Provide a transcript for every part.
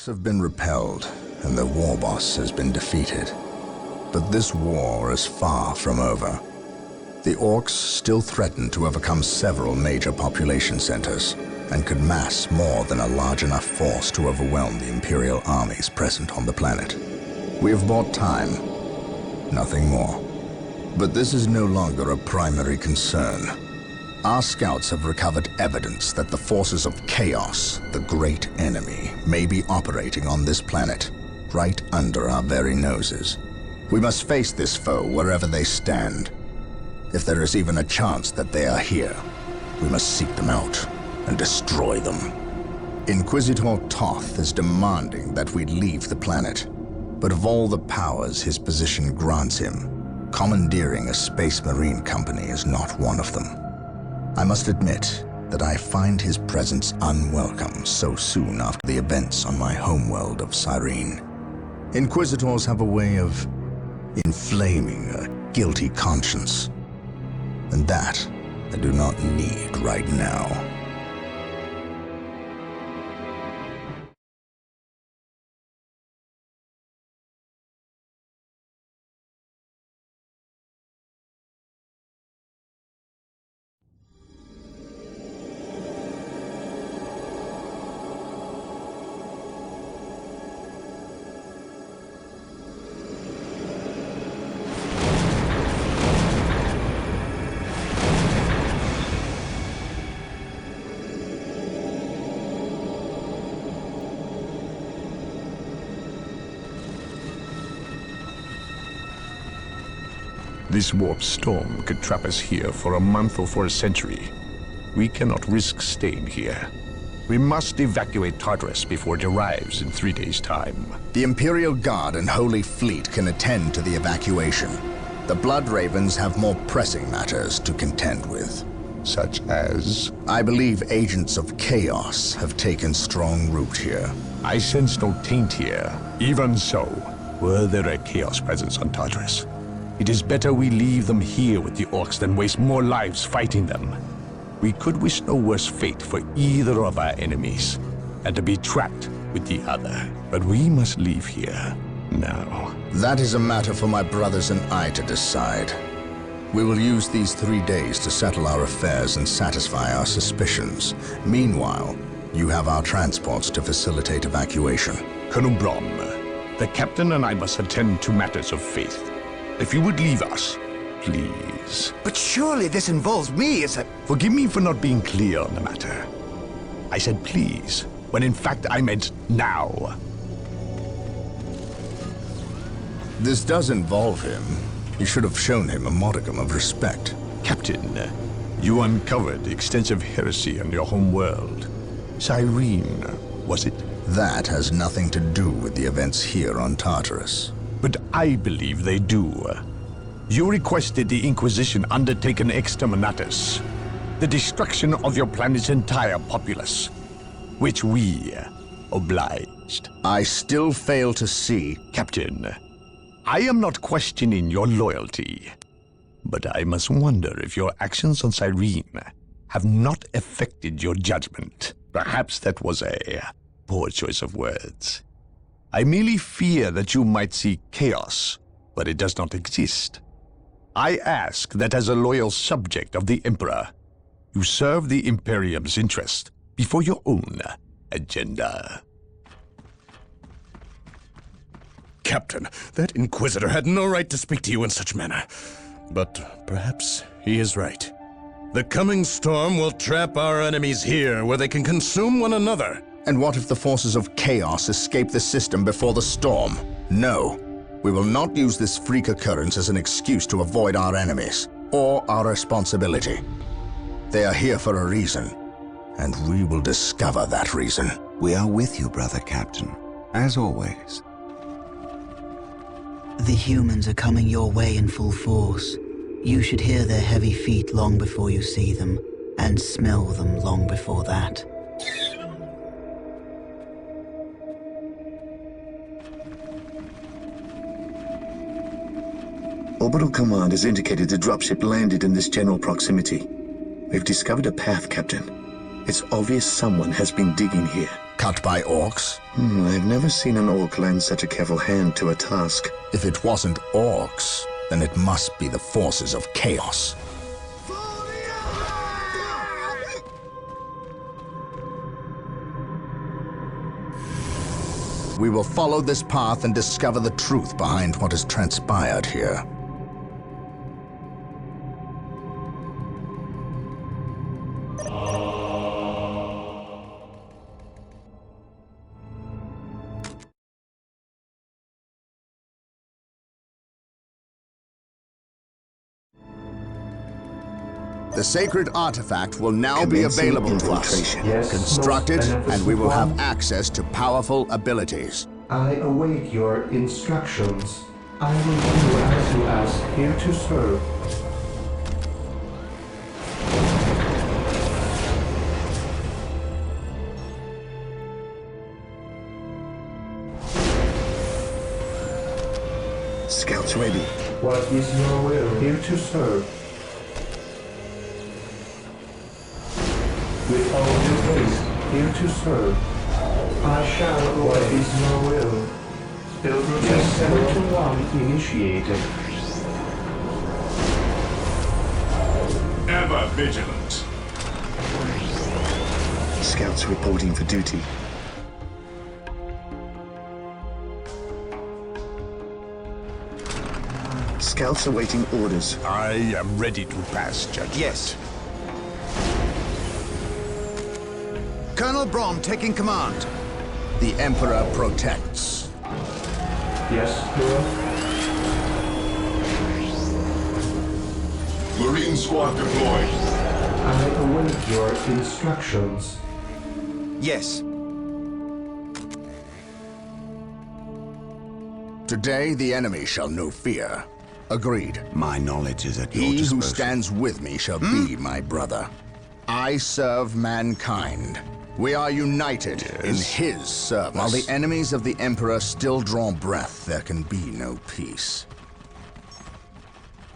Orcs have been repelled, and their war boss has been defeated. But this war is far from over. The Orcs still threaten to overcome several major population centers, and could mass more than a large enough force to overwhelm the Imperial armies present on the planet. We have bought time, nothing more. But this is no longer a primary concern. Our scouts have recovered evidence that the forces of Chaos, the great enemy, may be operating on this planet, right under our very noses. We must face this foe wherever they stand. If there is even a chance that they are here, we must seek them out and destroy them. Inquisitor Toth is demanding that we leave the planet, but of all the powers his position grants him, commandeering a space marine company is not one of them. I must admit that I find his presence unwelcome so soon after the events on my homeworld of Cyrene. Inquisitors have a way of inflaming a guilty conscience, and that I do not need right now. This warp storm could trap us here for a month or for a century. We cannot risk staying here. We must evacuate Tartarus before it arrives in 3 days' time. The Imperial Guard and Holy Fleet can attend to the evacuation. The Blood Ravens have more pressing matters to contend with. Such as? I believe agents of Chaos have taken strong root here. I sense no taint here. Even so, were there a Chaos presence on Tartarus, it is better we leave them here with the Orcs than waste more lives fighting them. We could wish no worse fate for either of our enemies, and to be trapped with the other. But we must leave here now. That is a matter for my brothers and I to decide. We will use these 3 days to settle our affairs and satisfy our suspicions. Meanwhile, you have our transports to facilitate evacuation. Colonel Brom, the captain and I must attend to matters of faith. If you would leave us, please. But surely this involves me as a... Forgive me for not being clear on the matter. I said please, when in fact I meant now. This does involve him. You should have shown him a modicum of respect. Captain, you uncovered extensive heresy on your home world. Cyrene, was it? That has nothing to do with the events here on Tartarus. But I believe they do. You requested the Inquisition undertake an exterminatus, the destruction of your planet's entire populace, which we obliged. I still fail to see... Captain, I am not questioning your loyalty, but I must wonder if your actions on Cyrene have not affected your judgment. Perhaps that was a poor choice of words. I merely fear that you might see chaos, but it does not exist. I ask that as a loyal subject of the Emperor, you serve the Imperium's interest before your own agenda. Captain, that Inquisitor had no right to speak to you in such manner. But perhaps he is right. The coming storm will trap our enemies here, where they can consume one another. And what if the forces of Chaos escape the system before the storm? No. We will not use this freak occurrence as an excuse to avoid our enemies, or our responsibility. They are here for a reason, and we will discover that reason. We are with you, brother Captain, as always. The humans are coming your way in full force. You should hear their heavy feet long before you see them, and smell them long before that. Orbital Command has indicated the dropship landed in this general proximity. We've discovered a path, Captain. It's obvious someone has been digging here. cut by orcs? I've never seen an orc lend such a careful hand to a task. If it wasn't orcs, then it must be the forces of chaos. We will follow this path and discover the truth behind what has transpired here. The sacred artifact will now be Commencing available to us. infiltration. Yes, Construct it, most and we beneficent will have one. access to powerful abilities. I await your instructions. I will do as you ask, here to serve. Scouts ready. What is your will? Here to serve. With all due haste, here to serve. I shall obey. What is your will? Pilgrimage 721 initiated. Ever vigilant. Scouts reporting for duty. Scouts awaiting orders. I am ready to pass judgment. Yes. Colonel Brom taking command. The Emperor protects. Yes, Lord. Marine squad deployed. I await your instructions. Yes. Today the enemy shall know fear. Agreed. My knowledge is at your He disposal. who stands with me shall be my brother. I serve mankind. We are united in his service. While the enemies of the Emperor still draw breath, there can be no peace.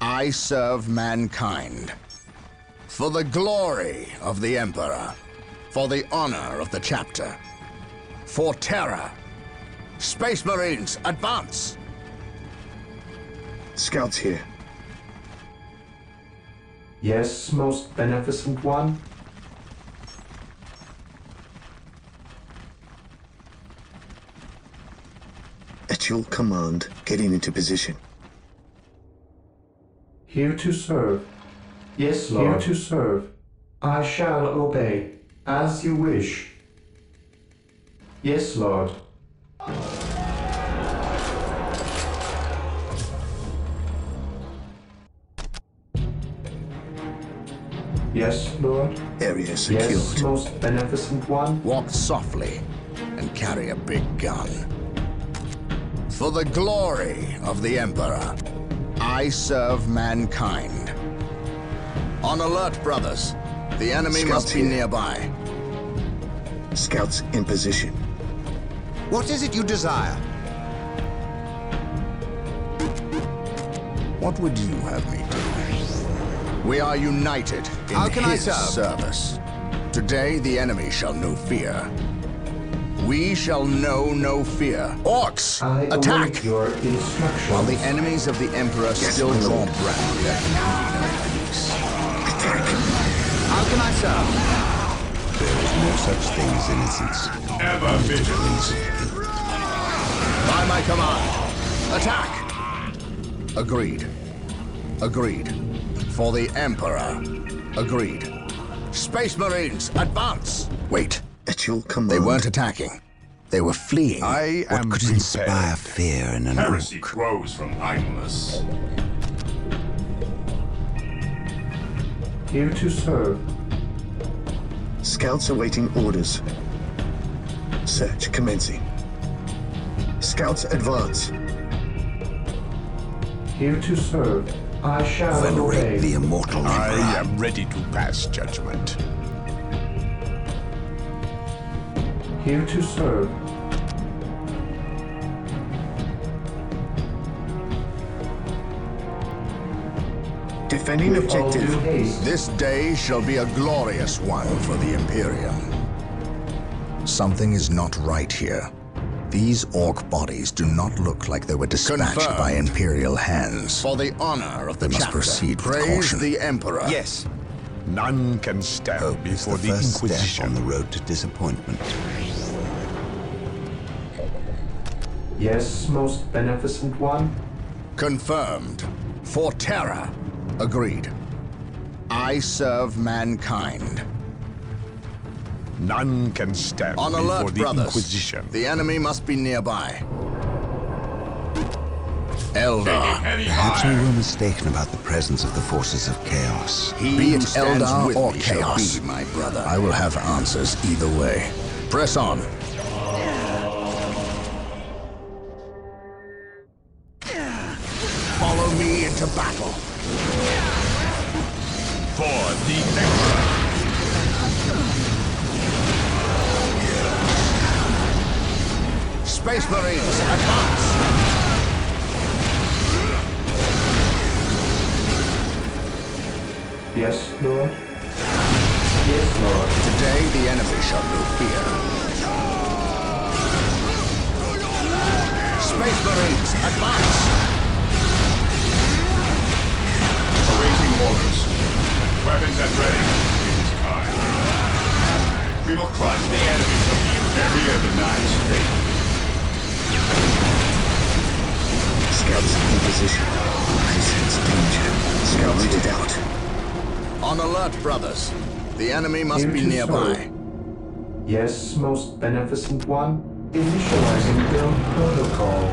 I serve mankind. For the glory of the Emperor. For the honor of the chapter. For terror. Space Marines, advance! Scouts here. Yes, most beneficent one. At your command, getting into position. Here to serve. Yes, Lord. Here to serve. I shall obey, as you wish. Yes, Lord. Yes, Lord. Area secured. Yes, most beneficent one. Walk softly and carry a big gun. For the glory of the Emperor, I serve mankind. On alert, brothers. The enemy Scouts must be here. nearby. Scouts in position. What is it you desire? What would you have me do? We are united in How can I his serve? service. Today the enemy shall know fear. We shall know no fear. Orcs, I attack! await your instructions. While the enemies of the Emperor still draw breath, there can be no peace. How can I serve? There is no such thing as innocence. Ever vigilant. By my command, attack! Agreed. Agreed. For the Emperor. Agreed. Space Marines, advance! Wait, At your command. they weren't attacking. They were fleeing. I What am could prepared. inspire fear in an Heresy orc? grows from idleness. Here to serve. Scouts awaiting orders. Search commencing. Scouts advance. Here to serve. I shall Venerate the obey. immortal I Emperor. am ready to pass judgment. Here to serve. Defending With all due objective. haste. This day shall be a glorious one for the Imperium. Something is not right here. These orc bodies do not look like they were dispatched by Imperial hands. For the honor of the We must chapter, proceed with praise caution. the Emperor. Yes. None can stand Hope is before the the first step Inquisition. on the road to disappointment. Yes, most beneficent one. Confirmed. For Terra. Agreed. I serve mankind. None can stand On before alert, the brothers. Inquisition. The enemy must be nearby. Eldar. Perhaps we were mistaken about the presence of the forces of chaos. Be it Eldar or me shall chaos, be my brother. I will have answers either way. Press on. Follow me into battle. For the Emperor. Space Marines, advance! Yes, Lord. Yes, Lord. Today the enemy shall know fear. Space Marines, advance! Awaiting orders. Weapons at ready. It is time. We will crush the enemy from the Imperial of the Nine State. Scouts in position. I sense danger. Scouts it out. On alert, brothers. The enemy must Here be to nearby. serve. Yes, most beneficent one. Initializing build protocol.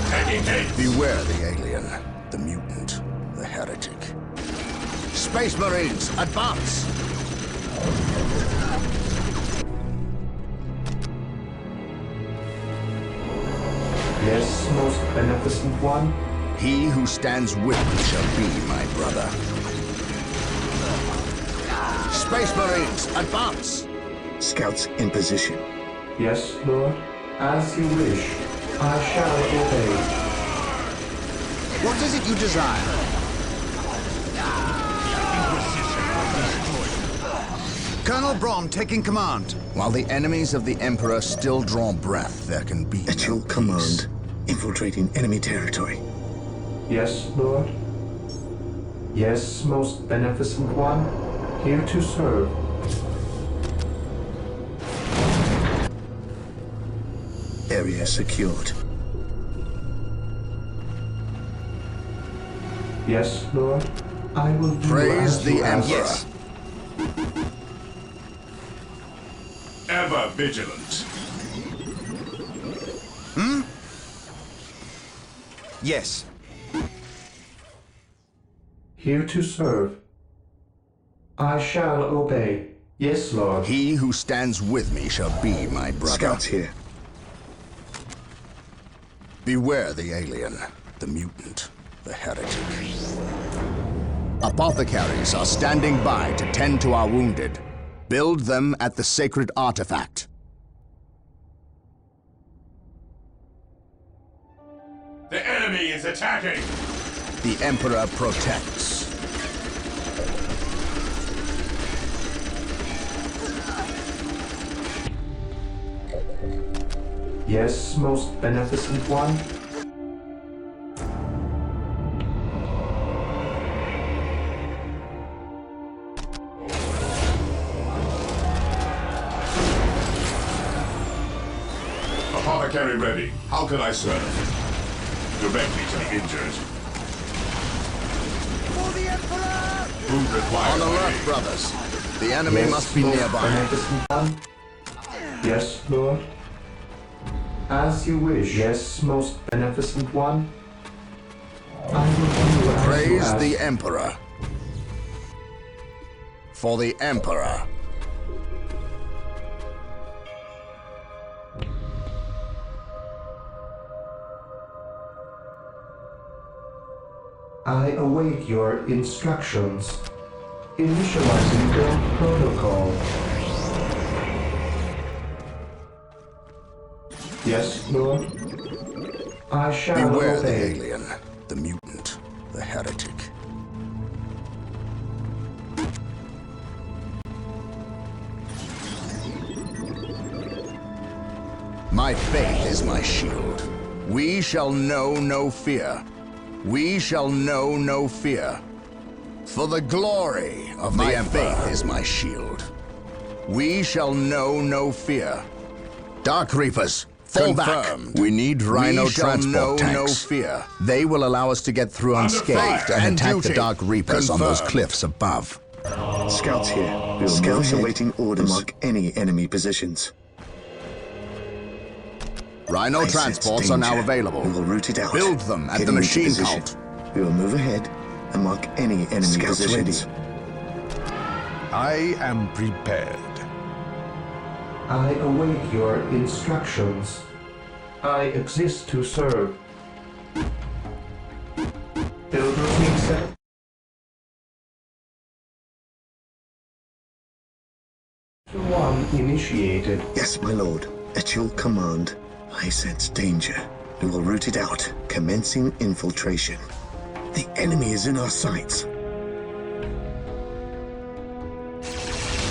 Taking haste. Beware the alien, the mutant, the heretic. Space Marines, advance! Yes, most beneficent one. He who stands with me shall be my brother. Space Marines, advance! Scouts in position. Yes, Lord. As you wish. I shall obey. What is it you desire? Colonel Brom taking command. While the enemies of the Emperor still draw breath, there can be At no your peace. command. Infiltrating enemy territory. Yes, Lord. Yes, most beneficent one. Here to serve. Area secured. Yes, Lord. I will do Praise as the you ask. Emperor. Yes. Ever vigilant. Yes. Here to serve. I shall obey. Yes, Lord. He who stands with me shall be my brother. Scouts here. Beware the alien, the mutant, the heretic. Apothecaries are standing by to tend to our wounded. Build them at the sacred artifact. The enemy is attacking. The Emperor protects. Yes, most beneficent one. Apothecary ready. How can I serve? Directly to the injured. For the Emperor! Food required. On by alert, me. brothers. The enemy Yes, must be most nearby. beneficent one. Yes, Lord. As you wish. Yes, most beneficent one. I will do as you Praise ask. the Emperor. For the Emperor. I await your instructions. Initializing build protocol. Yes, Lord. I shall Beware the obey. alien, the mutant, the heretic. My faith is my shield. We shall know no fear. We shall know no fear. For the glory of the Emperor. My faith is my shield. We shall know no fear. Dark Reapers, fall Confirmed. back. We need Rhino transport tanks. No fear. They will allow us to get through unscathed and attack the Dark Reapers on those cliffs above. Scouts here. We will Scouts awaiting orders. Mark any enemy positions. Rhino transports are now available. We will route it out. Build them at the machine cult. We will move ahead and mark any enemy Scouts positions. Ready. I am prepared. I await your instructions. I exist to serve. Build routine set. One initiated. Yes, my lord. At your command, I sense danger. We will route it out, commencing infiltration. The enemy is in our sights.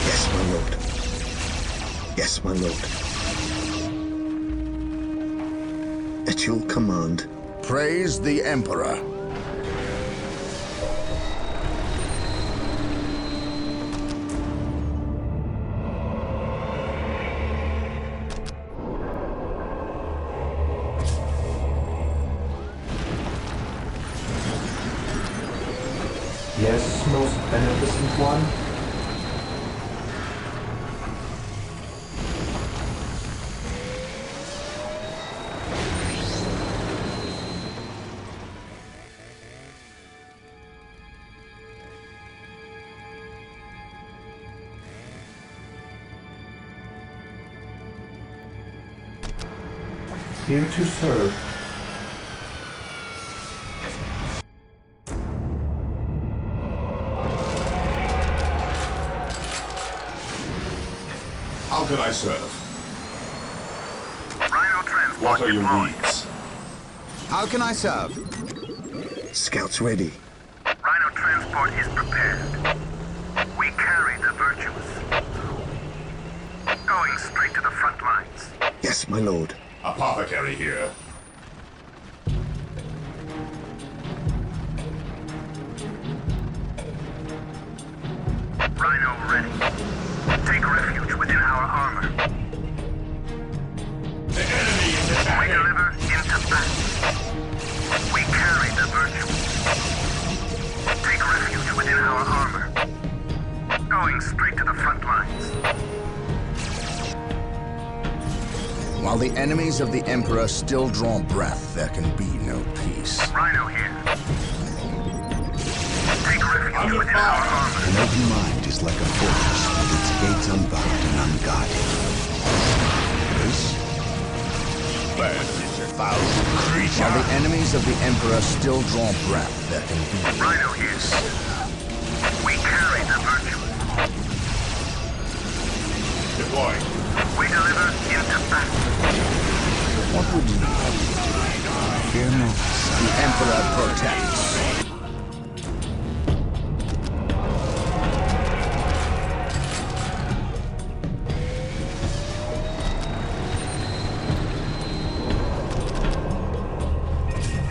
Yes, my lord. Yes, my lord. At your command. Praise the Emperor. Yes, most beneficent one. Here to serve. How can I serve? Rhino transport What are your deployed. needs? How can I serve? Scouts ready. Rhino transport is prepared. We carry the virtues. Going straight to the front lines. Yes, my lord. Apothecary here. Rhino ready. Take refuge within our armor. The enemy is We attacking. deliver into battle. We carry the virtues. Take refuge within our armor. Going straight to the front lines. While the enemies of the Emperor still draw breath, there can be no peace. Rhino here. Take refuge Under within fire. our armor. An open mind is like a fortress with its gates unbarred and unguarded. This Bad foul creature. While the enemies of the Emperor still draw breath, there can be no Rhino here. peace. We carry the virtues. Deploying. We deliver into battle. What would you have me do? fear not. The Emperor protects.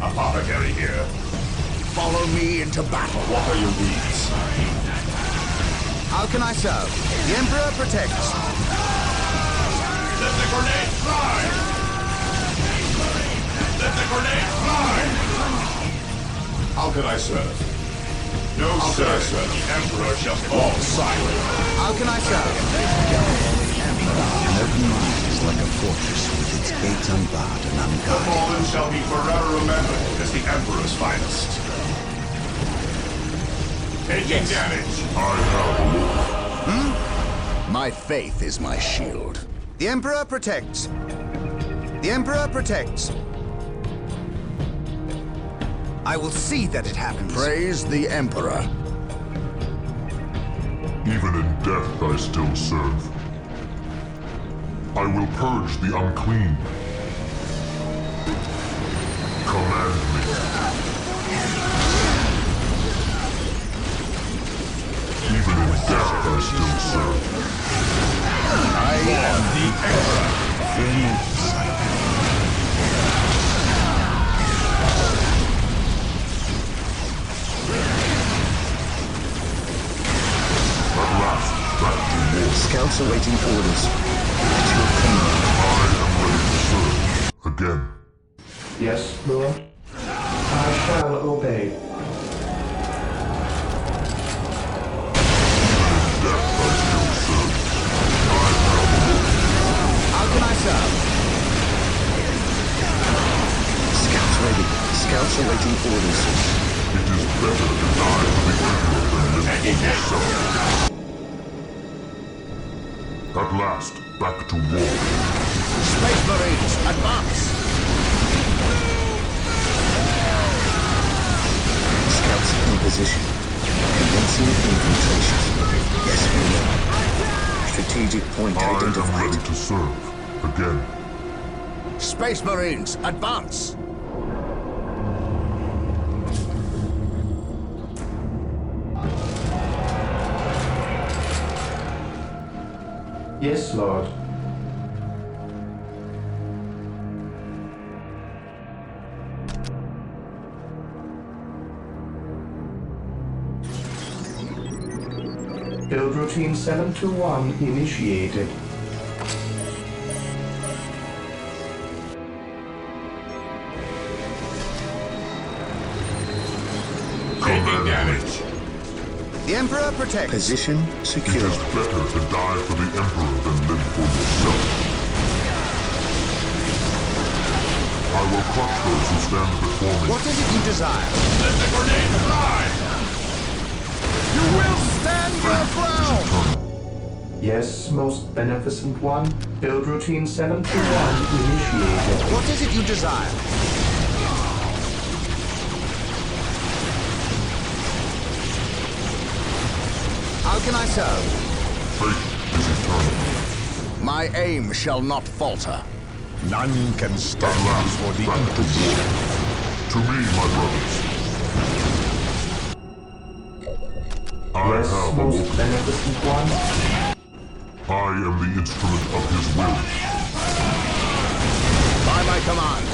Apothecary here. Follow me into battle. What are your needs? How can I serve? The Emperor protects. Let the grenade fly! Let the grenade fly! How can I serve? No, how sir. Can I serve? The Emperor shall fall silent. How can I serve? An open mind is like a fortress with its gates unbarred and The unguarded. fallen shall be forever remembered as the Emperor's finest. Taking damage. I know. My faith is my shield. The Emperor protects. The Emperor protects. I will see that it happens. Praise the Emperor. Even in death I still serve. I will purge the unclean. Command me. Even in death I still serve. I am the Emperor. Fear not, Scouts awaiting orders. At your command. I am ready to serve. Again. Yes, Lord. I shall obey. How can I serve? Scouts ready. Scouts awaiting orders. It is better to die for the Emperor than live for yourself. At last, back to war. Space Marines, advance! Scouts in position. Commencing infiltration. Yes, Lord. Strategic point I am identified. ready to serve. Again. Space Marines, advance! Yes, Lord. Build routine 721 initiated. Taking damage. The Emperor protects. Position It secure. is better to die for the Emperor than live for yourself. I will crush those who stand before me. What is it you desire? Let the grenade fly! You will stand your ground! Eternal. Yes, most beneficent one. Build routine 721 initiated. What is it you desire? How can I serve? Fate is eternal. My aim shall not falter. None can At stand last, before the back to Inquisition. war. To me, my brothers. I Yes, have most awoken. beneficent one. I am the instrument of his will. By my command.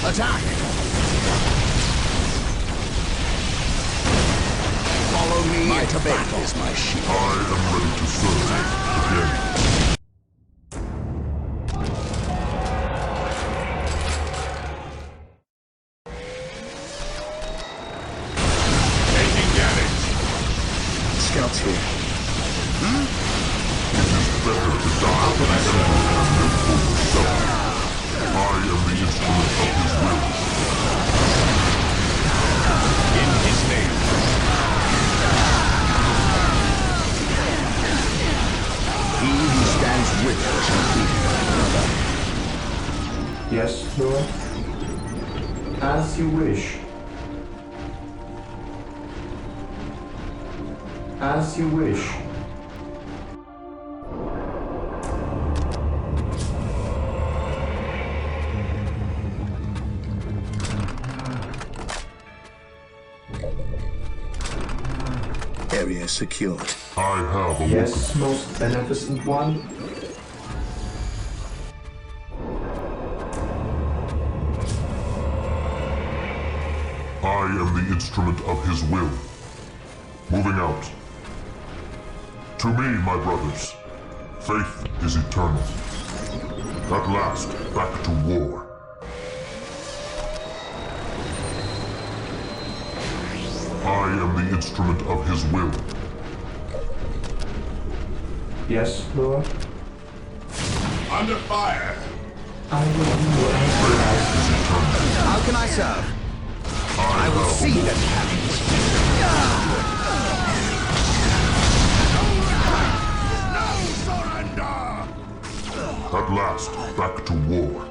Attack! Follow me into battle. Is my shield. I am ready to serve. Again. Taking damage. Scouts here. It is better to die for the Emperor than live for yourself. I am the instrument of his will. In his name. He who stands with us shall be another. Yes, Lord. As you wish. As you wish. Area secured. I have awoken. Yes, most beneficent one. I am the instrument of his will. Moving out. To me, my brothers, faith is eternal. At last, back to war. I am the instrument of his will. Yes, Lord. Under fire. I will do as you ask. Is eternal. How can I serve? I will have see awoken. that At last, back to war.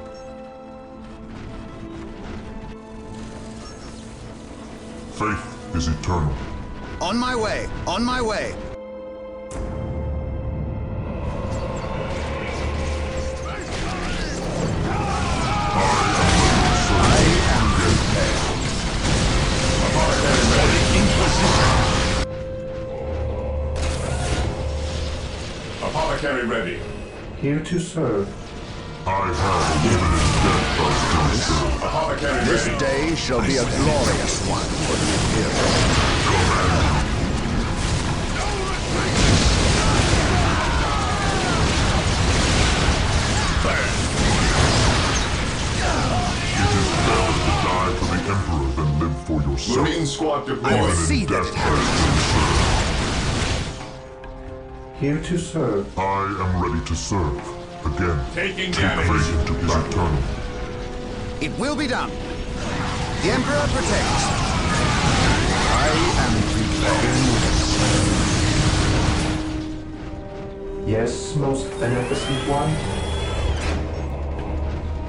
Faith is eternal. On my way. On my way. Apothecary ready. Here to serve. I have even in death I still serve. Apothecary This ready. day shall be a glorious one for the Imperial. Command. squad I will deployed. see that it happens. Here to serve. I am ready to serve. Again, Taking take damage. faith into his eternal. It will be done. The Emperor protects. I am prepared. Yes, most beneficent one.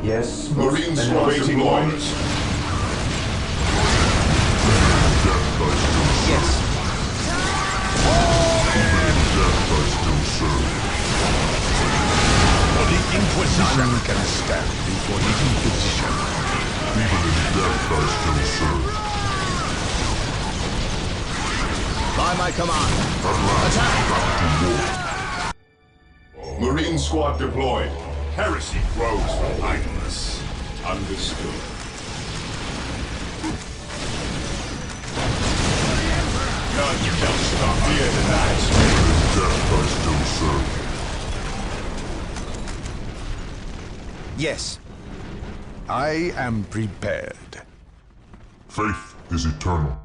Yes, most Marine squad beneficent awaiting one. orders. Death I still serve. Yes. Even in death I still serve. For the Inquisition. None can stand before the Inquisition. Even in death I still serve. By my command. At last, Attack! back to war. Marine squad deployed. Heresy grows from idleness. Understood. None shall stop here tonight. Death I still serve. Yes. I am prepared. Faith is eternal.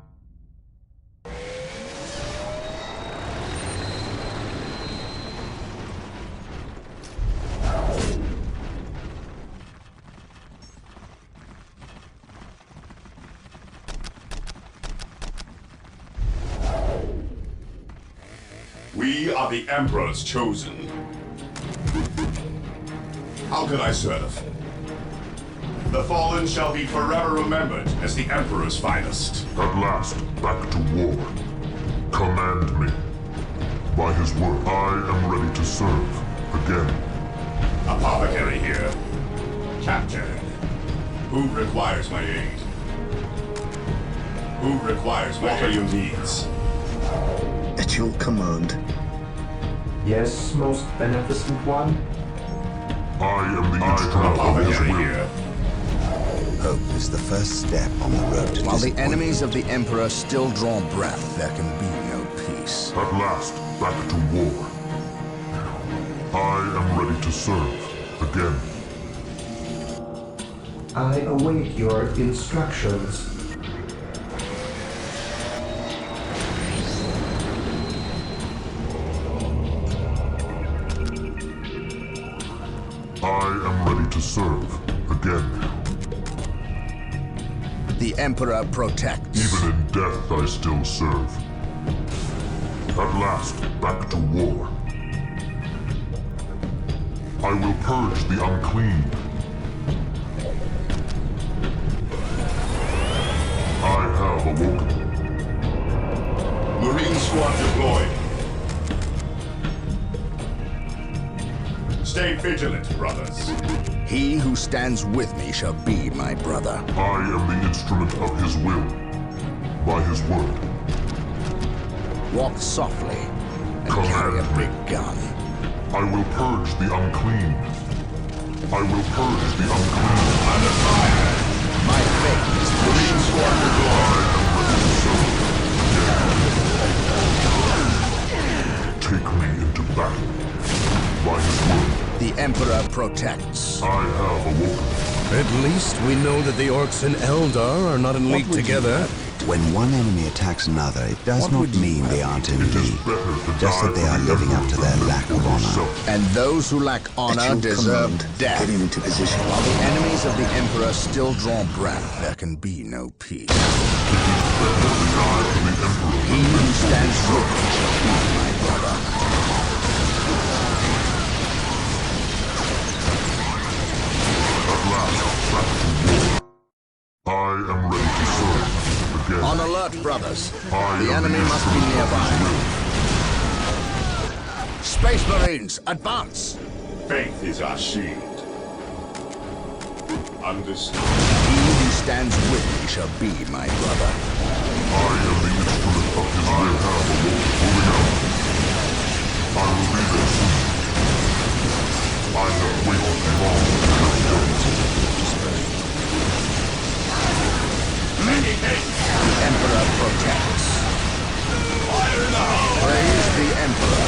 We are the Emperor's chosen. How can I serve? The fallen shall be forever remembered as the Emperor's finest. At last, back to war. Command me. By his word, I am ready to serve. Again. Apothecary here. Captain, who requires my aid? Who requires my aid? What are your needs? At your command. Yes, most beneficent one. I am the instrument of his Apothecary will. here. Hope is the first step on the road to While the disappointment. enemies of the Emperor still draw breath, there can be no peace. At last, back to war. I am ready to serve. Again. I await your instructions. I am ready to serve. Again. The Emperor protects. Even in death I still serve. At last, back to war. I will purge the unclean. I have awoken. Marine squad deployed. Stay vigilant, brothers. He who stands with me shall be my brother. I am the instrument of his will. By his word. Walk softly and carry a big gun. I will purge the unclean. I will purge the unclean. Under fire. My fate is Marine squad deployed. Take me into battle. By his word. The Emperor protects. I have awoken. At least we know that the orcs and Eldar are not in league together. When one enemy attacks another, it does not mean they aren't in It is league. better to Just die that they for are the living up to their Emperor lack than of for honor. yourself. And those who lack At honor your deserve command. death. Getting into position. While the enemies of the Emperor still draw breath, there can be no peace. Die for the Emperor. He who stands with me shall be my brother. At last, back to war. I am ready to serve. Again. On alert, brothers. I The am enemy must be instrument of nearby. his will. Space Marines, advance! Faith is our shield. Understood. He who stands with me shall be my brother. I am the instrument of his will. I have awoken. Moving out. I will be there soon. I have waited long. The Emperor protects. Fire in the hole! Praise the Emperor.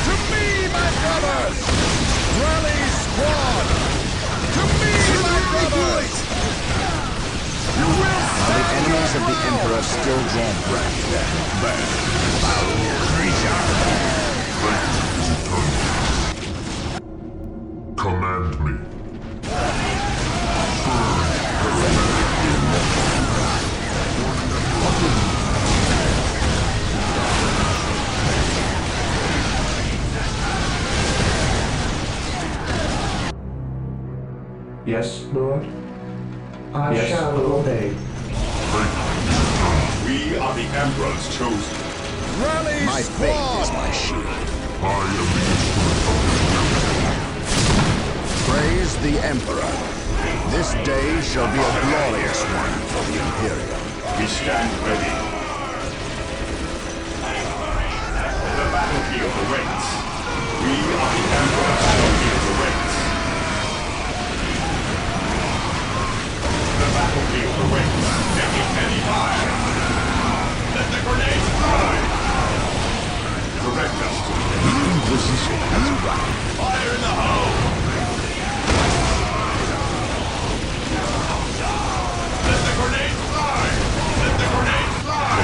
To me, my brothers! Rally squad! To me, my brothers! You will While the Enemies of the Emperor still draw breath. Command me. Yes, Lord. I shall obey. We are the Emperor's chosen. My faith is my shield. I am the instrument of his will. Praise the Emperor. This day shall be a glorious one for the Imperium. We stand ready. The battlefield awaits. We are the Emperor's battlefield awaits. The battlefield awaits. Taking heavy fire. Let the grenades fly. Direct us to the Inquisition has arrived. fire in the hole. Let the grenades fly. Let the grenades fly.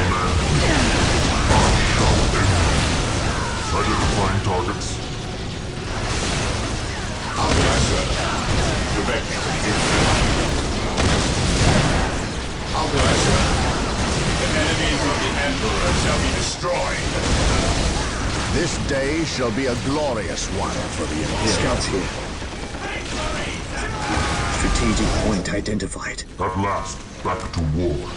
Identifying targets. How can I serve? Direct me to the incident. How can I serve? The enemies of the Emperor shall be destroyed. This day shall be a glorious one for the Imperium. Scouts here. Strategic point identified. At last, back to war.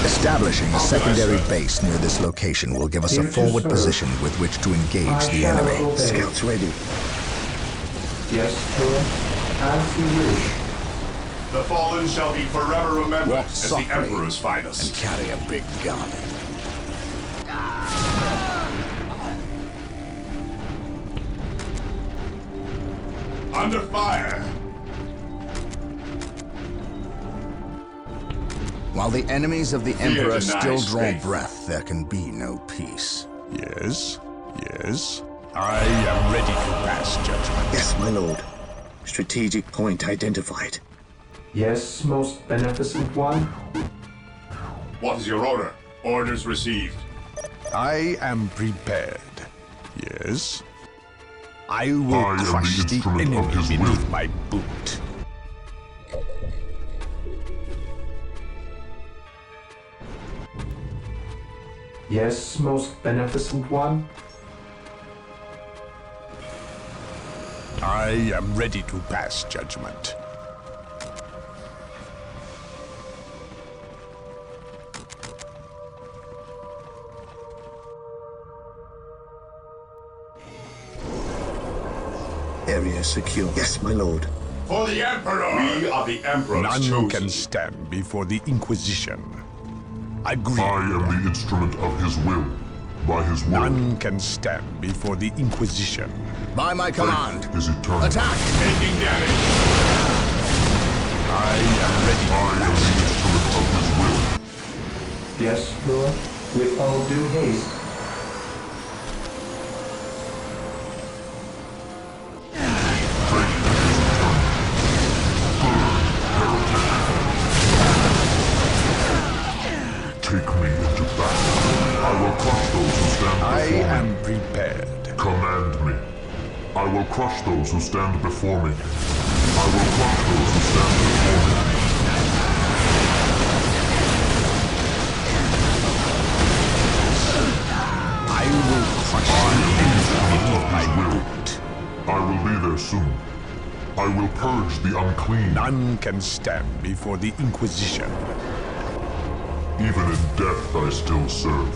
Establishing a secondary base near this location will give us a forward position with which to engage the enemy. Scouts ready. Yes, Lord. As you wish. The fallen shall be forever remembered Walk as the softly Emperor's and finest. carry a big gun. Under fire. While the enemies of the Fear Emperor denies still draw faith. breath, there can be no peace. Yes, yes. I am ready to pass judgment. Yes, my lord. Strategic point identified. Yes, most beneficent one. What is your order? Orders received. I am prepared. Yes. I will I am the crush the instrument of enemy his beneath will. my boot. Yes, most beneficent one. I am ready to pass judgment. Area secure. Yes, my lord. For the Emperor! We are the Emperor's None chosen. can stand before the Inquisition. Agreed. I am the instrument of his will. By his word, None can stand before the Inquisition. By my command, faith is eternal. attack! Taking damage. I am ready to I am pass the judgment. instrument of his will. Yes, Lord. With all due haste. Take me into battle. I will crush those who stand I before me. am prepared. Command me. I will crush those who stand before me. I will crush those who stand before me. I will crush the enemy beneath my boot. I will be there soon. I will purge the unclean. None can stand before the Inquisition. Even in death I still serve.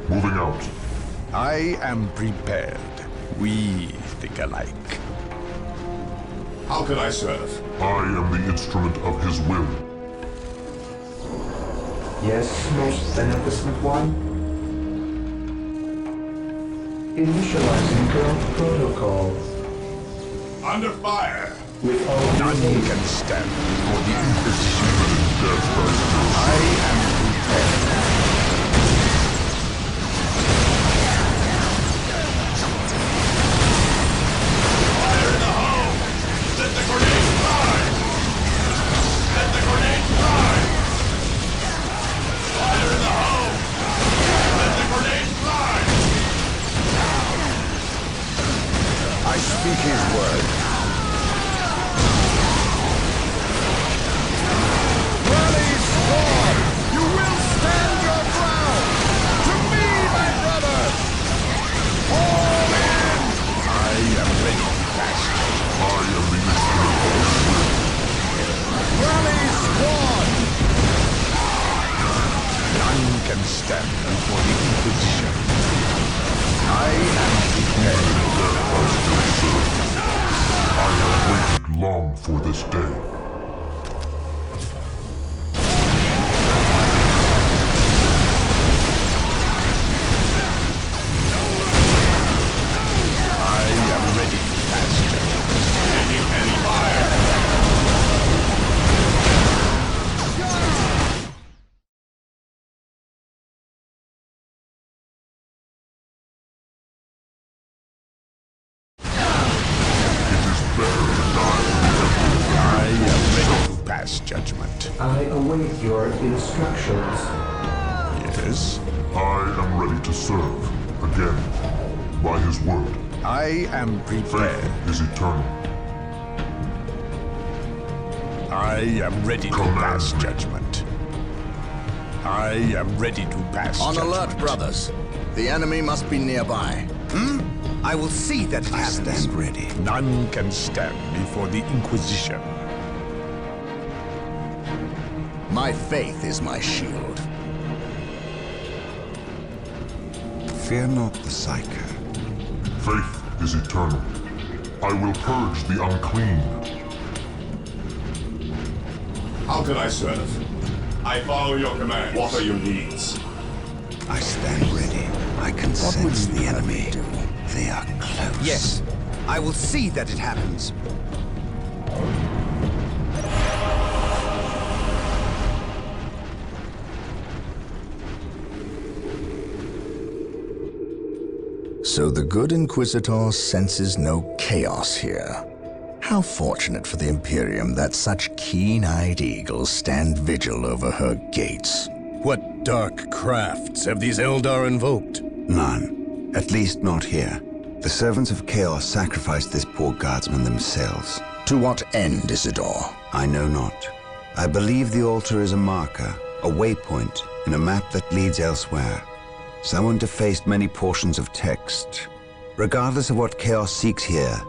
Moving out. I am prepared. We think alike. How can I serve? I am the instrument of his will. Yes, most beneficent one. Initializing current protocol. Under fire. With all due None haste. can stand before the Inquisition. Death I still serve. I am prepared. can stand before the Inquisition. I am prepared. I have waited long for this day. I am ready to pass judgment. Taking fire! Judgment. I await your instructions. Yes? I am ready to serve, again, by his word. I am prepared. Faith is eternal. I am ready to pass judgment. I am ready to pass On judgment. alert, brothers. The enemy must be nearby. I will see that it happens. I stand ready. None can stand before the Inquisition. My faith is my shield. Fear not the Psyker. Faith is eternal. I will purge the unclean. How can I serve? I follow your command. What are your needs? I stand ready. I can sense the enemy. They are close. Yes, I will see that it happens. So the good Inquisitor senses no chaos here. How fortunate for the Imperium that such keen-eyed eagles stand vigil over her gates. What dark crafts have these Eldar invoked? None. At least not here. The servants of Chaos sacrificed this poor guardsman themselves. To what end, Isidore? I know not. I believe the altar is a marker, a waypoint, in a map that leads elsewhere. Someone defaced many portions of text. Regardless of what Chaos seeks here,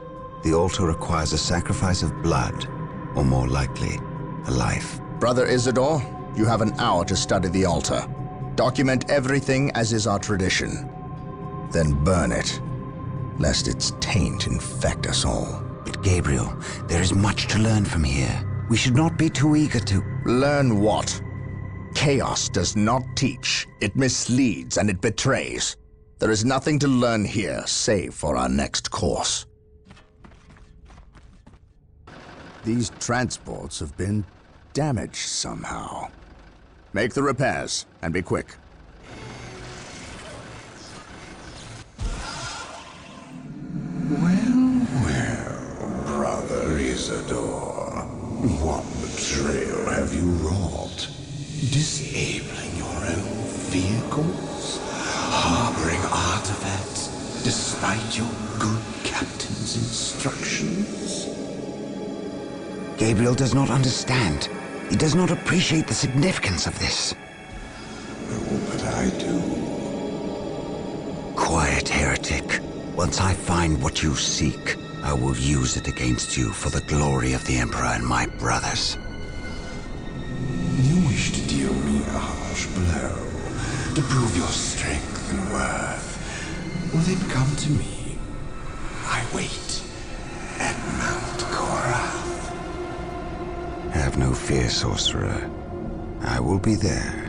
the altar requires a sacrifice of blood, or more likely, a life. Brother Isidore, you have an hour to study the altar. Document everything as is our tradition. Then burn it, lest its taint infect us all. But Gabriel, there is much to learn from here. We should not be too eager to... Learn what? Chaos does not teach. It misleads and it betrays. There is nothing to learn here, save for our next course. These transports have been damaged somehow. Make the repairs, and be quick. Well, Brother Isidore, what betrayal have you wrought? Disabling your own vehicles? Harboring artifacts despite your good captain's instructions? Gabriel does not understand. He does not appreciate the significance of this. Oh, but I do. Quiet, heretic. Once I find what you seek, I will use it against you for the glory of the Emperor and my brothers. You wish to deal me a harsh blow, to prove your strength and worth. Well, then come to me. I wait at Mount Korath. Have no fear, sorcerer. I will be there.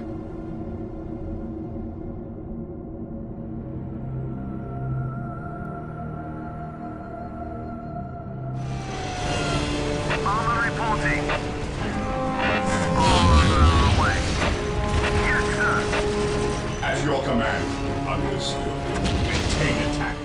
Armor reporting. Armor away. Yes, sir. At your command. Understood. Maintain attack.